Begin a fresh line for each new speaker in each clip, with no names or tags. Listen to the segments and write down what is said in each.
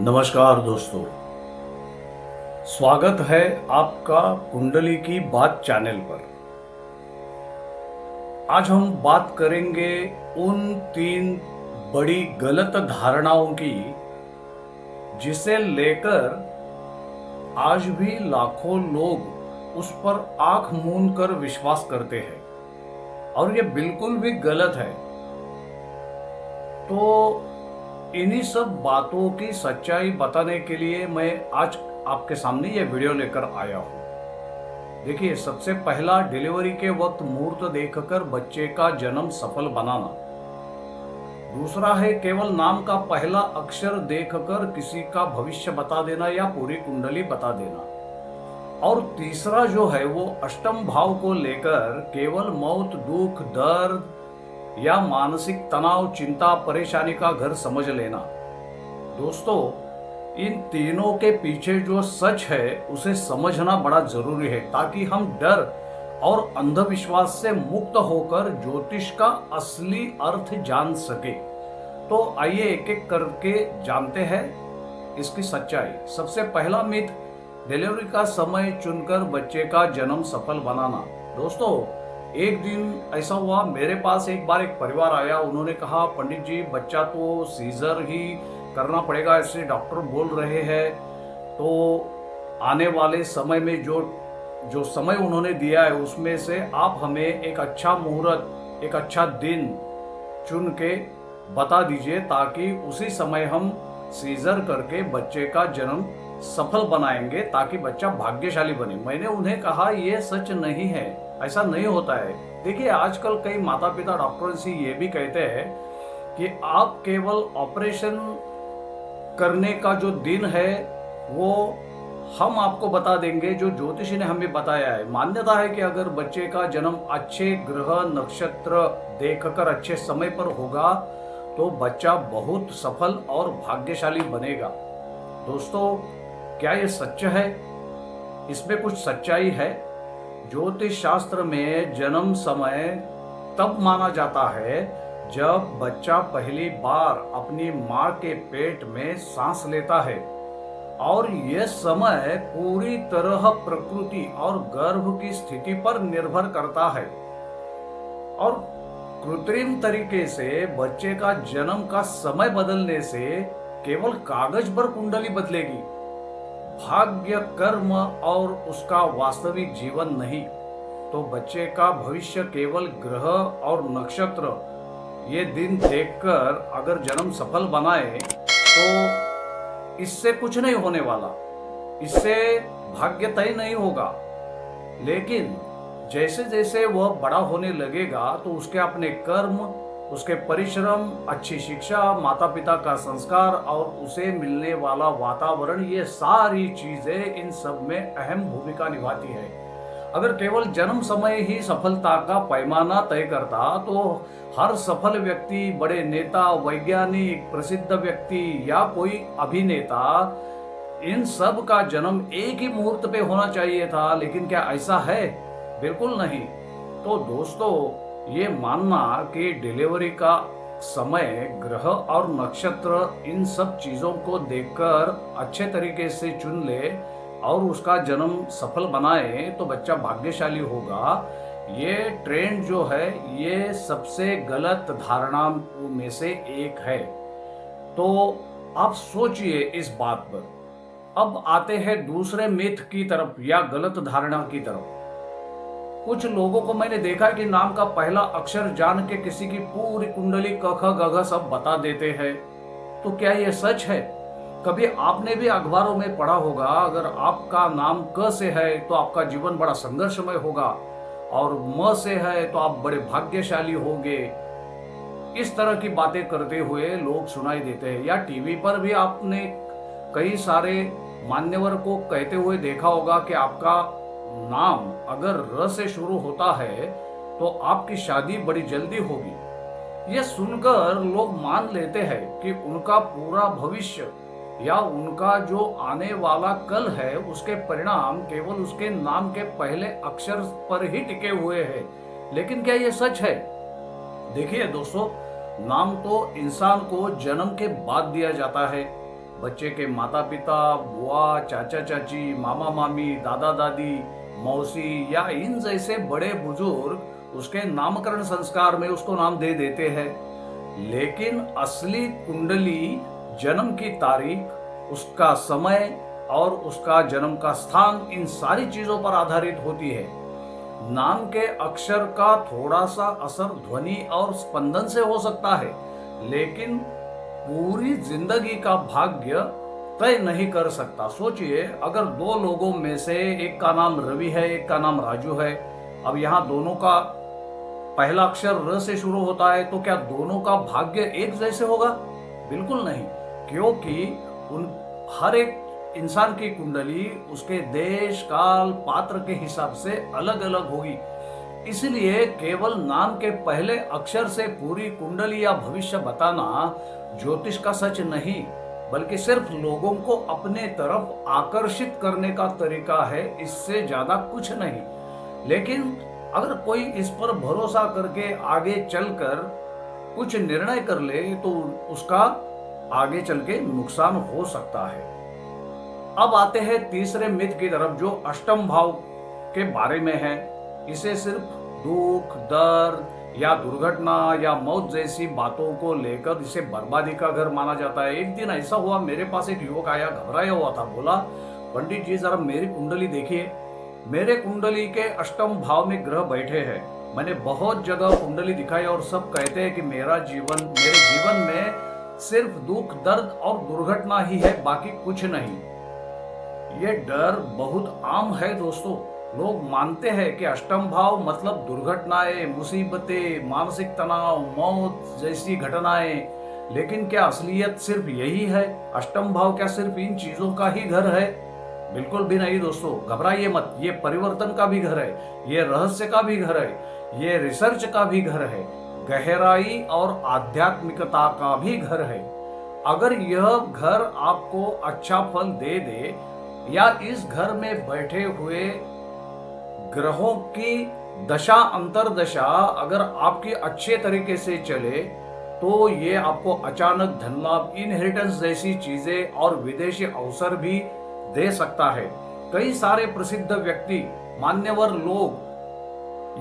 नमस्कार दोस्तों, स्वागत है आपका कुंडली की बात चैनल पर। आज हम बात करेंगे उन 3 बड़ी गलत धारणाओं की जिसे लेकर आज भी लाखों लोग उस पर आंख मूंद कर विश्वास करते हैं और ये बिल्कुल भी गलत है। तो इन्हीं सब बातों की सच्चाई बताने के लिए मैं आज आपके सामने ये वीडियो लेकर आया हूँ। देखिए, सबसे पहला, डिलीवरी के वक्त मुहूर्त देखकर बच्चे का जन्म सफल बनाना। दूसरा है केवल नाम का पहला अक्षर देखकर किसी का भविष्य बता देना या पूरी कुंडली बता देना। और तीसरा जो है वो अष्टम भाव को लेकर केवल मौत, दुख, दर्द या मानसिक तनाव, चिंता, परेशानी का घर समझ लेना। दोस्तों, इन तीनों के पीछे जो सच है उसे समझना बड़ा जरूरी है ताकि हम डर और अंधविश्वास से मुक्त होकर ज्योतिष का असली अर्थ जान सके। तो आइए एक एक करके जानते हैं इसकी सच्चाई। सबसे पहला मिथ, डिलीवरी का समय चुनकर बच्चे का जन्म सफल बनाना। दोस्तों, एक दिन ऐसा हुआ, मेरे पास एक बार एक परिवार आया। उन्होंने कहा, पंडित जी बच्चा तो सीजर ही करना पड़ेगा, ऐसे डॉक्टर बोल रहे हैं। तो आने वाले समय में जो समय उन्होंने दिया है उसमें से आप हमें एक अच्छा मुहूर्त, एक अच्छा दिन चुन के बता दीजिए ताकि उसी समय हम सीजर करके बच्चे का जन्म सफल बनाएंगे ताकि बच्चा भाग्यशाली बने। मैंने उन्हें कहा, यह सच नहीं है, ऐसा नहीं होता है। देखिए, आजकल कई माता पिता डॉक्टर से ये भी कहते हैं कि आप केवल ऑपरेशन करने का जो दिन है वो हम आपको बता देंगे, जो ज्योतिषी ने हमें बताया है। मान्यता है कि अगर बच्चे का जन्म अच्छे ग्रह नक्षत्र देखकर अच्छे समय पर होगा तो बच्चा बहुत सफल और भाग्यशाली बनेगा। दोस्तों, क्या ये सच है? इसमें कुछ सच्चाई है। ज्योतिष शास्त्र में जन्म समय तब माना जाता है जब बच्चा पहली बार अपनी मां के पेट में सांस लेता है, और यह समय पूरी तरह प्रकृति और गर्भ की स्थिति पर निर्भर करता है। और कृत्रिम तरीके से बच्चे का जन्म का समय बदलने से केवल कागज पर कुंडली बदलेगी, भाग्य, कर्म और उसका वास्तविक जीवन नहीं। तो बच्चे का भविष्य केवल ग्रह और नक्षत्र ये दिन देखकर अगर जन्म सफल बनाए तो इससे कुछ नहीं होने वाला, इससे भाग्य तय नहीं होगा। लेकिन जैसे जैसे वह बड़ा होने लगेगा तो उसके अपने कर्म, उसके परिश्रम, अच्छी शिक्षा, माता पिता का संस्कार और उसे मिलने वाला वातावरण, ये सारी चीजें इन सब में अहम भूमिका निभाती है। अगर केवल जन्म समय ही सफलता का पैमाना तय करता तो हर सफल व्यक्ति, बड़े नेता, वैज्ञानिक, प्रसिद्ध व्यक्ति या कोई अभिनेता, इन सब का जन्म एक ही मुहूर्त पे होना चाहिए था। लेकिन क्या ऐसा है? बिल्कुल नहीं। तो दोस्तों, ये मानना कि डिलीवरी का समय, ग्रह और नक्षत्र इन सब चीजों को देखकर अच्छे तरीके से चुन ले और उसका जन्म सफल बनाए तो बच्चा भाग्यशाली होगा, ये ट्रेंड जो है ये सबसे गलत धारणाओं में से एक है। तो आप सोचिए इस बात पर। अब आते हैं दूसरे मिथ की तरफ या गलत धारणा की तरफ। कुछ लोगों को मैंने देखा कि नाम का पहला अक्षर जान के किसी की पूरी कुंडली क ख ग घ सब बता देते हैं। तो क्या ये सच है? कभी आपने भी अखबारों में पढ़ा होगा, अगर आपका नाम क से है तो आपका जीवन बड़ा संघर्षमय होगा और म से है तो आप बड़े भाग्यशाली होंगे। इस तरह की बातें करते हुए लोग सुनाई देते हैं। या टीवी पर भी आपने कई सारे मान्यवर को कहते हुए देखा होगा कि आपका नाम अगर र से शुरू होता है तो आपकी शादी बड़ी जल्दी होगी। यह सुनकर लोग मान लेते हैं कि उनका पूरा भविष्य या उनका जो आने वाला कल है उसके परिणाम केवल उसके नाम के पहले अक्षर पर ही टिके हुए हैं। लेकिन क्या यह सच है? देखिए दोस्तों, नाम तो इंसान को जन्म के बाद दिया जाता है। बच्चे के माता पिता, बुआ, चाचा चाची, मामा मामी, दादा दादी, मौसी या इन जैसे बड़े बुजुर्ग उसके नामकरण संस्कार में उसको नाम दे देते हैं। लेकिन असली कुंडली जन्म की तारीख, उसका समय और उसका जन्म का स्थान, इन सारी चीजों पर आधारित होती है। नाम के अक्षर का थोड़ा सा असर ध्वनि और स्पंदन से हो सकता है, लेकिन पूरी जिंदगी का भाग्य तय नहीं कर सकता। सोचिए, अगर दो लोगों में से एक का नाम रवि है, एक का नाम राजू है, अब यहाँ दोनों का पहला अक्षर र से शुरू होता है, तो क्या दोनों का भाग्य एक जैसे होगा? बिल्कुल नहीं, क्योंकि उन हर एक इंसान की कुंडली उसके देश, काल, पात्र के हिसाब से अलग अलग होगी। इसलिए केवल नाम के पहले अक्षर से पूरी कुंडली या भविष्य बताना ज्योतिष का सच नहीं, बल्कि सिर्फ लोगों को अपने तरफ आकर्षित करने का तरीका है, इससे ज्यादा कुछ नहीं। लेकिन अगर कोई इस पर भरोसा करके आगे चलकर कुछ निर्णय कर ले तो उसका आगे चल के नुकसान हो सकता है। अब आते हैं तीसरे मिथ की तरफ, जो अष्टम भाव के बारे में है। इसे सिर्फ दुख, दर्द या दुर्घटना या मौत जैसी बातों को लेकर इसे बर्बादी का घर माना जाता है। एक दिन ऐसा हुआ, मेरे पास एक युवक आया, घबराया हुआ था। बोला, पंडित जी जरा मेरी कुंडली देखिए। मेरे कुंडली के अष्टम भाव में ग्रह बैठे हैं। मैंने बहुत जगह कुंडली दिखाई और सब कहते हैं कि मेरे जीवन में सिर्फ दुख, दर्द और दुर्घटना ही है, बाकी कुछ नहीं। ये डर बहुत आम है दोस्तों। लोग मानते हैं कि अष्टम भाव मतलब दुर्घटनाएं, मुसीबतें, मानसिक तनाव, मौत जैसी घटनाएं। लेकिन क्या असलियत सिर्फ यही है? अष्टम भाव क्या सिर्फ इन चीजों का ही घर है? बिल्कुल भी नहीं दोस्तों, घबराइए मत। ये परिवर्तन का भी घर है, ये रहस्य का भी घर है, ये रिसर्च का भी घर है, गहराई और आध्यात्मिकता का भी घर है। अगर यह घर आपको अच्छा फल दे दे या इस घर में बैठे हुए ग्रहों की दशा अंतरदशा अगर आपकी अच्छे तरीके से चले, तो ये आपको अचानक धन लाभ, इनहेरिटेंस जैसी चीजें और विदेशी अवसर भी दे सकता है। कई सारे प्रसिद्ध व्यक्ति, मान्यवर लोग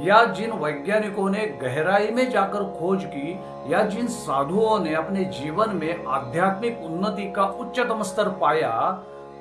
या जिन वैज्ञानिकों ने गहराई में जाकर खोज की या जिन साधुओं ने अपने जीवन में आध्यात्मिक उन्नति का उच्चतम स्तर पाया,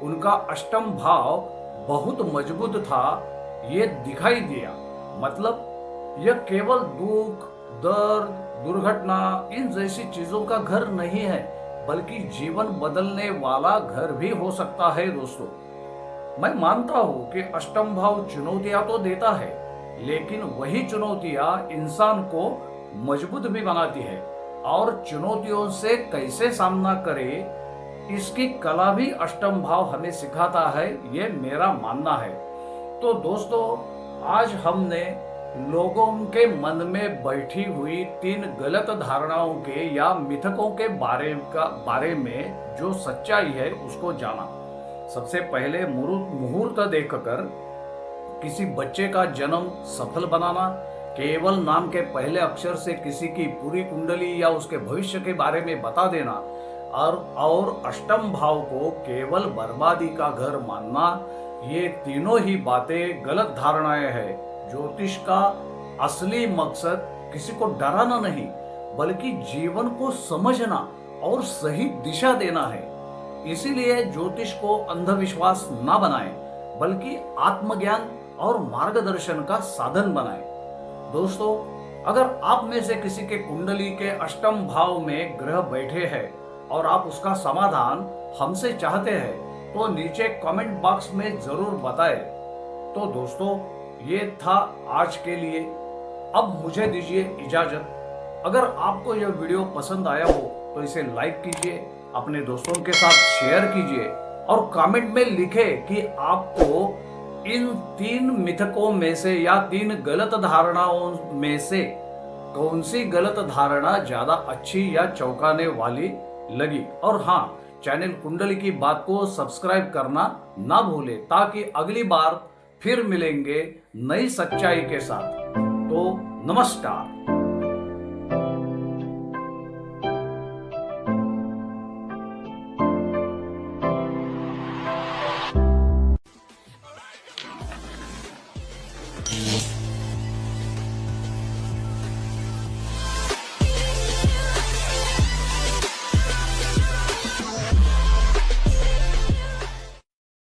उनका अष्टम भाव बहुत मजबूत था, ये दिखाई दिया। मतलब यह केवल दुख, दर्द, दुर्घटना इन जैसी चीजों का घर नहीं है, बल्कि जीवन बदलने वाला घर भी हो सकता है दोस्तों। मैं मानता हूं कि अष्टम भाव चुनौतियां तो देता है, लेकिन वही चुनौतियां इंसान को मजबूत भी बनाती है, और चुनौतियों से कैसे सामना करे इसकी कला भी अष्टम भाव हमें सिखाता है, ये मेरा मानना है। तो दोस्तों, आज हमने लोगों के मन में बैठी हुई 3 गलत धारणाओं के या मिथकों के बारे में जो सच्चाई है उसको जाना। सबसे पहले मुहूर्त देखकर किसी बच्चे का जन्म सफल बनाना, केवल नाम के पहले अक्षर से किसी की पूरी कुंडली या उसके भविष्य के बारे में बता देना, और अष्टम भाव को केवल बर्बादी का घर मानना, ये तीनों ही बातें गलत धारणाएं हैं। ज्योतिष का असली मकसद किसी को डराना नहीं, बल्कि जीवन को समझना और सही दिशा देना है। इसीलिए ज्योतिष को अंधविश्वास ना बनाएं, बल्कि आत्मज्ञान और मार्गदर्शन का साधन बनाएं। दोस्तों, अगर आप में से किसी के कुंडली के अष्टम भाव में ग्रह बैठे हैं और आप उसका समाधान हमसे चाहते हैं, तो नीचे कमेंट बॉक्स में जरूर बताएं। तो दोस्तों, ये था आज के लिए। अब मुझे दीजिए इजाजत। अगर आपको यह वीडियो पसंद आया हो तो इसे लाइक कीजिए, अपने दोस्तों के साथ शेयर कीजिए और कमेंट में लिखें कि आपको इन 3 मिथकों में से या 3 गलत धारणाओं में से कौन सी गलत धारणा ज्यादा अच्छी या चौंकाने वाली लगी। और हाँ, चैनल कुंडली की बात को सब्सक्राइब करना ना भूलें, ताकि अगली बार फिर मिलेंगे नई सच्चाई के साथ। तो नमस्कार।